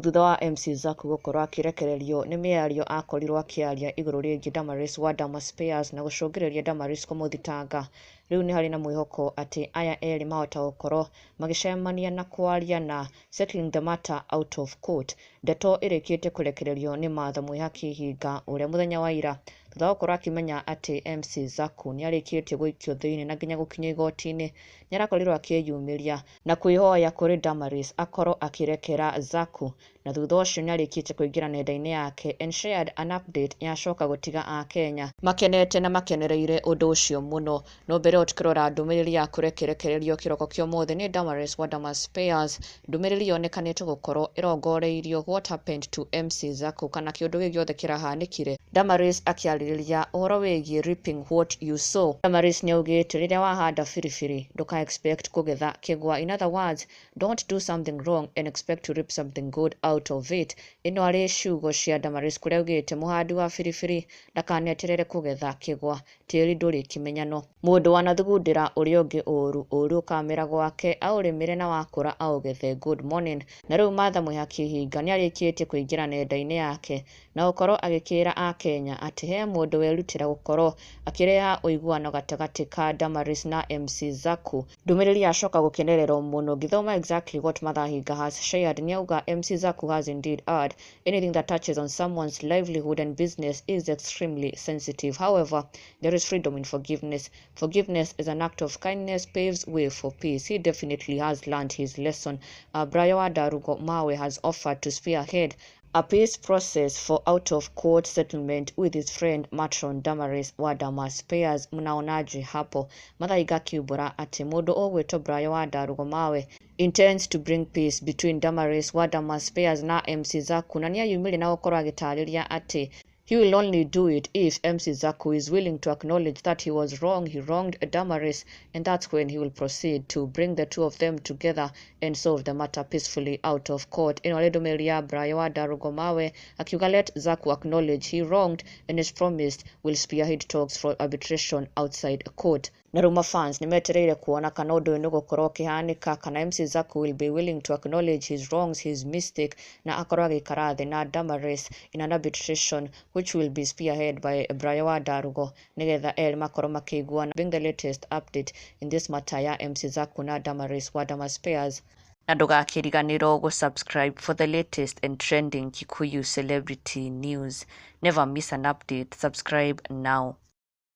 thutha wa MC Zaku gũkorwo akĩrekererio nĩ mĩario akorirwo akĩaria igũrũ rĩgiĩ Damaris wa Dama Spares na gũcũngĩrĩria Damaris kũmũthitanga. Rĩu nĩ harĩ na mwĩhoko atĩ aya erĩ mahota gũkorwo magĩcemania na kwaria na settling the matter out of court. Ndeto ĩrĩkĩte kũrekererio nĩ Martha Mwihaki Hinga ũrĩa mũthenya wa ira thutha wa gũkorwo akĩmenya atĩ MC Zaku nĩ arĩkĩtie gũikio thĩinĩ na nginya gũkinya igoti-inĩ, nĩ arakorirwo akĩyumĩria na kwĩhoya kũrĩ Damaris akorwo akĩrekera Zaku, na thutha ũcio nĩ arĩkĩtie kũingĩra nenda-inĩ yake and shared an update yacoka gũtiga Akenya makenete na makenereire ũndũ ũcio mũno. No mbere o tukĩrora ndũmĩrĩri ya kũrekererio kĩroko kĩa ũmũthĩ nĩ Damaris wa Dama Spares, ndũmĩrĩri yonekanĩte gũkorwo ĩrongoreirio what happened to MC Zaku kana kĩũndũ gĩ gĩothe kĩrahanĩkire. Damaris akĩarĩrĩria ũhoro wĩgiĩ reaping what you sow. Damaris nĩ augĩte rĩrĩa wahanda biribiri ndũka expect kũgetha kĩgwa. In other words, don't do something wrong and expect to reap something good out of it. Ĩno arĩ ciugo cia Damaris kũrĩa augĩte mũhandi wa biribiri ndakaneterere kũgetha kĩgwa, tĩri ndũrĩ kĩmenyano. Mũndũ wanathugundĩra ũrĩa ũngĩ ũru, ũru ũkamera gwake, aũrĩmĩre na wakũra aũgethe. Good morning. Na rĩu Martha Mwihaki Hinga nĩ arĩkĩtie kũingĩra nenda-inĩ yake na gũkorwo agĩkĩra Akenya atĩ he mũndũ werutĩra gũkorwo akĩreha ũiguano gatagatĩ ka Damaris na MC Zaku. Ndũmĩrĩri yacoka gũkenererwo mũno ngĩthoma exactly what Martha Hinga has shared. Nĩ auga MC Zaku has indeed heard anything that touches on someone's livelihood and business is extremely sensitive. However, there is freedom in forgiveness. Forgiveness is an act of kindness, paves way for peace. He definitely has learned his lesson. Brayo Wadarugo Mawe has offered to spearhead a peace process for out-of-court settlement with his friend Matron Damaris wa Dama Spares. Mnaonaje hapo? Martha Hinga akiumbũra atĩ mũndũ ũgwĩtwo Brayo Wadarugo Mawe intends to bring peace between Damaris wa Dama Spares na MC Zaku, na nĩ ayumĩre na gũkorwo agĩtarĩria atĩ he will only do it if MC Zaku is willing to acknowledge that he was wrong, he wronged Damaris, and that's when he will proceed to bring the two of them together and solve the matter peacefully out of court. Ĩno arĩ ndũmĩrĩri ya Brayo Wadarugo Mawe akiuga let Zaku acknowledge he wronged and as promised will spearhead talks for arbitration outside court. Na rĩu mafans nĩ metereire kuona kana ũndũ ũyũ nĩ gũkorwo ũkĩhanĩka, kana MC Zaku will be willing to acknowledge his wrongs, his mistake, na akorwo agĩikara thĩ na Damaris in an arbitration which will be spearheaded by Brayo Wadarugo nĩgetha erĩ makorwo makĩiguana. Being the latest update in this matter ya MC Zaku na Damaris wa Dama Spares. Na ndũgakĩriganĩrwo gũsubscribe for the latest and trending Kikuyu celebrity news. Never miss an update. Subscribe now.